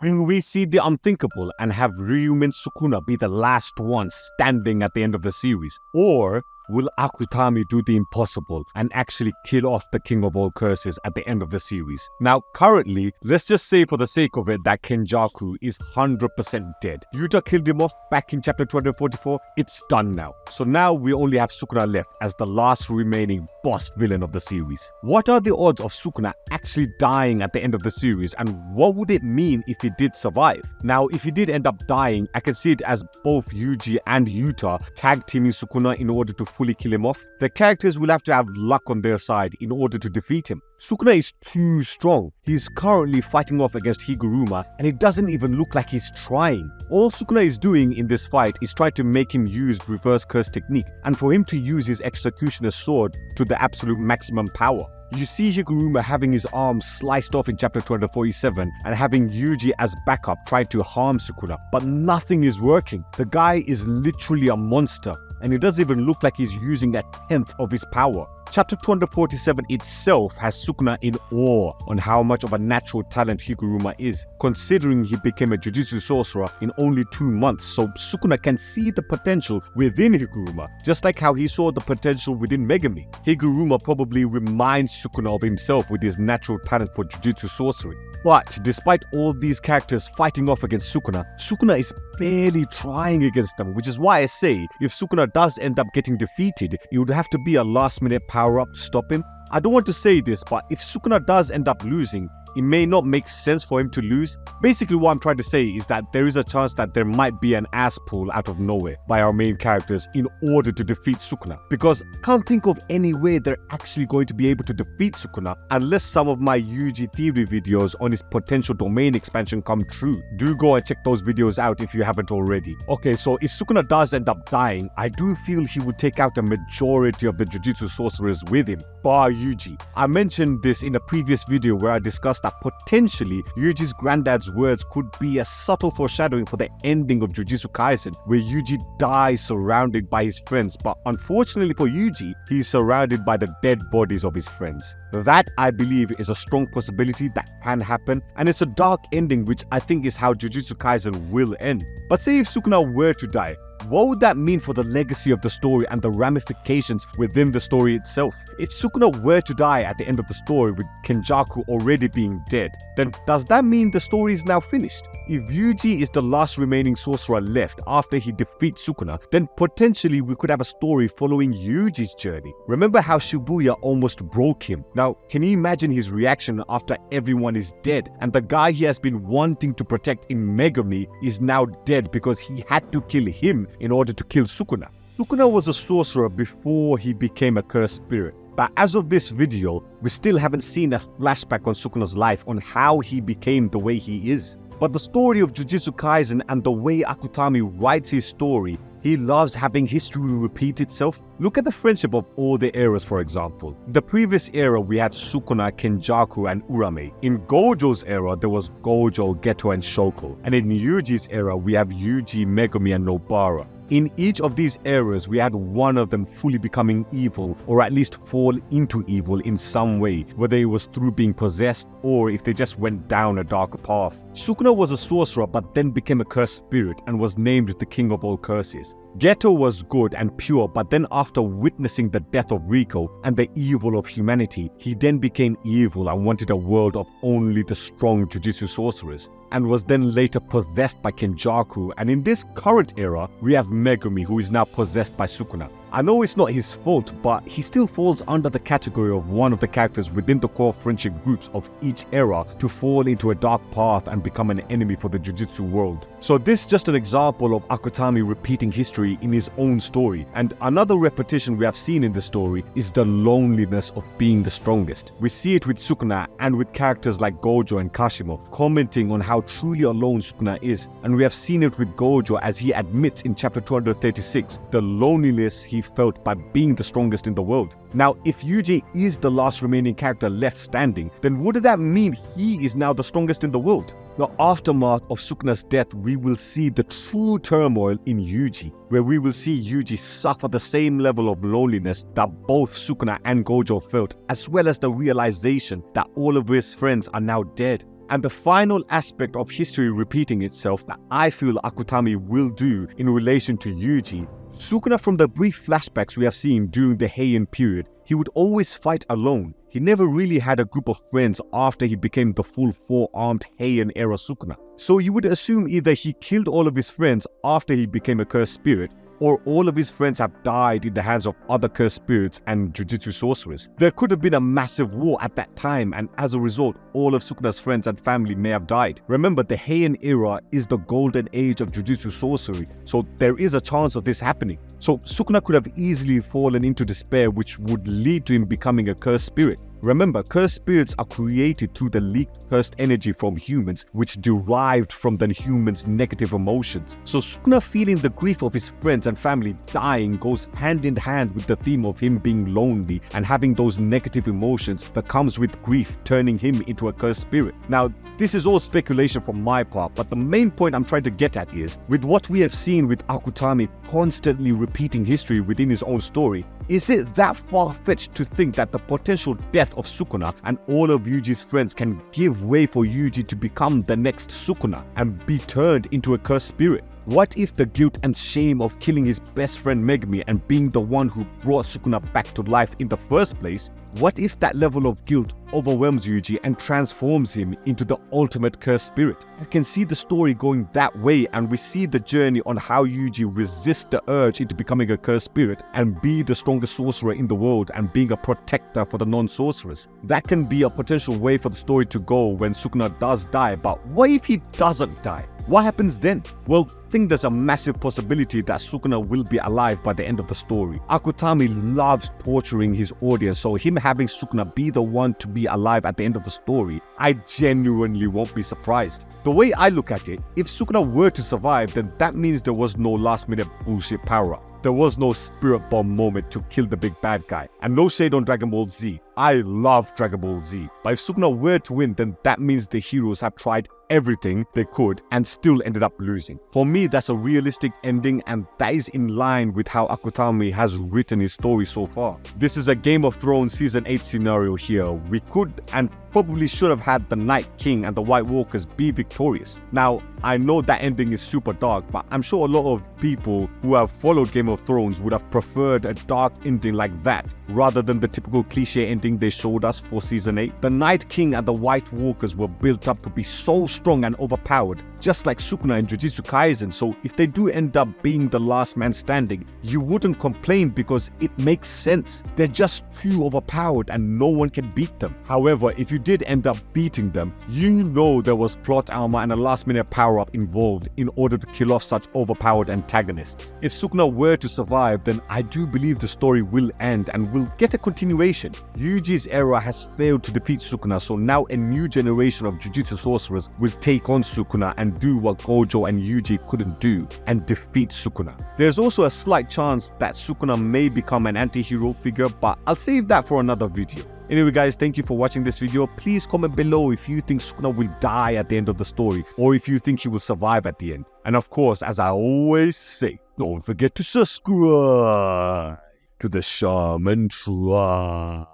Will we see the unthinkable and have Ryumin Sukuna be the last one standing at the end of the series? Or will Akutami do the impossible and actually kill off the king of all curses at the end of the series? Now, currently, let's just say for the sake of it that Kenjaku is 100% dead. Yuta killed him off back in chapter 244. It's done now. So now we only have Sukuna left as the last remaining boss villain of the series. What are the odds of Sukuna actually dying at the end of the series, and what would it mean if he did survive? Now, if he did end up dying, I can see it as both Yuji and Yuta tag teaming Sukuna in order to fully kill him off. The characters will have to have luck on their side in order to defeat him. Sukuna is too strong. He's currently fighting off against Higuruma and it doesn't even look like he's trying. All Sukuna is doing in this fight is try to make him use reverse curse technique and for him to use his executioner's sword to the absolute maximum power. You see Higuruma having his arm sliced off in chapter 247 and having Yuji as backup trying to harm Sukuna, but nothing is working. The guy is literally a monster and it doesn't even look like he's using a tenth of his power. Chapter 247 itself has Sukuna in awe on how much of a natural talent Higuruma is, considering he became a Jujutsu sorcerer in only 2 months, so Sukuna can see the potential within Higuruma, just like how he saw the potential within Megami. Higuruma probably reminds Sukuna of himself with his natural talent for Jujutsu sorcery. But despite all these characters fighting off against Sukuna, Sukuna is barely trying against them, which is why I say if Sukuna does end up getting defeated, it would have to be a last-minute power-up to stop him. I don't want to say this, but if Sukuna does end up losing, it may not make sense for him to lose. Basically what I'm trying to say is that there is a chance that there might be an ass pull out of nowhere by our main characters in order to defeat Sukuna, because I can't think of any way they're actually going to be able to defeat Sukuna unless some of my Yuji theory videos on his potential domain expansion come true. Do go and check those videos out if you haven't already. Okay, so if Sukuna does end up dying, I do feel he would take out a majority of the Jujutsu sorcerers with him, bar Yuji. I mentioned this in a previous video where I discussed that potentially Yuji's granddad's words could be a subtle foreshadowing for the ending of Jujutsu Kaisen, where Yuji dies surrounded by his friends, but unfortunately for Yuji, he's surrounded by the dead bodies of his friends. That, I believe, is a strong possibility that can happen, and it's a dark ending which I think is how Jujutsu Kaisen will end. But say if Sukuna were to die, what would that mean for the legacy of the story and the ramifications within the story itself? If Sukuna were to die at the end of the story with Kenjaku already being dead, then does that mean the story is now finished? If Yuji is the last remaining sorcerer left after he defeats Sukuna, then potentially we could have a story following Yuji's journey. Remember how Shibuya almost broke him? Now, can you imagine his reaction after everyone is dead and the guy he has been wanting to protect in Megami is now dead because he had to kill him in order to kill Sukuna? Sukuna was a sorcerer before he became a cursed spirit. But as of this video, we still haven't seen a flashback on Sukuna's life on how he became the way he is. But the story of Jujutsu Kaisen and the way Akutami writes his story, he loves having history repeat itself. Look at the friendship of all the eras, for example. In the previous era, we had Sukuna, Kenjaku, and Urame. In Gojo's era, there was Gojo, Geto, and Shoko. And in Yuji's era, we have Yuji, Megumi, and Nobara. In each of these eras, we had one of them fully becoming evil, or at least fall into evil in some way, whether it was through being possessed or if they just went down a darker path. Sukuna was a sorcerer but then became a cursed spirit and was named the king of all curses. Geto was good and pure, but then after witnessing the death of Riko and the evil of humanity, he then became evil and wanted a world of only the strong Jujutsu sorcerers, and was then later possessed by Kenjaku. And in this current era, we have Megumi, who is now possessed by Sukuna. I know it's not his fault, but he still falls under the category of one of the characters within the core friendship groups of each era to fall into a dark path and become an enemy for the Jujutsu world. So this is just an example of Akutami repeating history in his own story. And another repetition we have seen in the story is the loneliness of being the strongest. We see it with Sukuna and with characters like Gojo and Kashimo commenting on how truly alone Sukuna is. And we have seen it with Gojo as he admits in chapter 236 the loneliness he felt by being the strongest in the world. Now, if Yuji is the last remaining character left standing, then wouldn't that mean he is now the strongest in the world? The aftermath of Sukuna's death, we will see the true turmoil in Yuji, where we will see Yuji suffer the same level of loneliness that both Sukuna and Gojo felt, as well as the realization that all of his friends are now dead. And the final aspect of history repeating itself that I feel Akutami will do in relation to Yuji, Sukuna, from the brief flashbacks we have seen during the Heian period, he would always fight alone. He never really had a group of friends after he became the full 4-armed Heian era Sukuna. So you would assume either he killed all of his friends after he became a cursed spirit, or all of his friends have died in the hands of other cursed spirits and Jujutsu sorcerers. There could have been a massive war at that time, and as a result, all of Sukuna's friends and family may have died. Remember, the Heian era is the golden age of Jujutsu sorcery, so there is a chance of this happening. So Sukuna could have easily fallen into despair, which would lead to him becoming a cursed spirit. Remember, cursed spirits are created through the leaked cursed energy from humans, which derived from the humans' negative emotions. So Sukuna feeling the grief of his friends and family dying goes hand in hand with the theme of him being lonely and having those negative emotions that comes with grief turning him into a cursed spirit. Now, this is all speculation from my part, but the main point I'm trying to get at is, with what we have seen with Akutami constantly repeating history within his own story, is it that far-fetched to think that the potential death of Sukuna and all of Yuji's friends can give way for Yuji to become the next Sukuna and be turned into a cursed spirit? What if the guilt and shame of killing his best friend Megumi and being the one who brought Sukuna back to life in the first place, what if that level of guilt overwhelms Yuji and transforms him into the ultimate cursed spirit? I can see the story going that way, and we see the journey on how Yuji resists the urge into becoming a cursed spirit and be the strongest sorcerer in the world and being a protector for the non-sorcerers. That can be a potential way for the story to go when Sukuna does die, but what if he doesn't die? What happens then? Well, I think there's a massive possibility that Sukuna will be alive by the end of the story. Akutami loves torturing his audience, so him having Sukuna be the one to be alive at the end of the story, I genuinely won't be surprised. The way I look at it, if Sukuna were to survive, then that means there was no last minute bullshit power-up. There was no spirit bomb moment to kill the big bad guy. And no shade on Dragon Ball Z. I love Dragon Ball Z. But if Sukuna were to win, then that means the heroes have tried everything they could and still ended up losing. For me, that's a realistic ending, and that is in line with how Akutami has written his story so far. This is a Game of Thrones Season 8 scenario here. We could and probably should have had the Night King and the White Walkers be victorious. Now, I know that ending is super dark, but I'm sure a lot of people who have followed Game of Thrones would have preferred a dark ending like that rather than the typical cliche ending they showed us for Season 8. The Night King and the White Walkers were built up to be so strong and overpowered, just like Sukuna in Jujutsu Kaisen, so if they do end up being the last man standing, you wouldn't complain because it makes sense. They're just too overpowered and no one can beat them. However, if you did end up beating them, you know there was plot armor and a last minute power-up involved in order to kill off such overpowered antagonists. If Sukuna were to survive, then I do believe the story will end and will get a continuation. Yuji's era has failed to defeat Sukuna, so now a new generation of Jujutsu sorcerers will take on Sukuna and do what Gojo and Yuji couldn't do and defeat Sukuna. There's also a slight chance that Sukuna may become an anti-hero figure, but I'll save that for another video. Anyway guys, thank you for watching this video. Please comment below if you think Sukuna will die at the end of the story or if you think he will survive at the end. And of course, as I always say, don't forget to subscribe to the Shaman Tribe.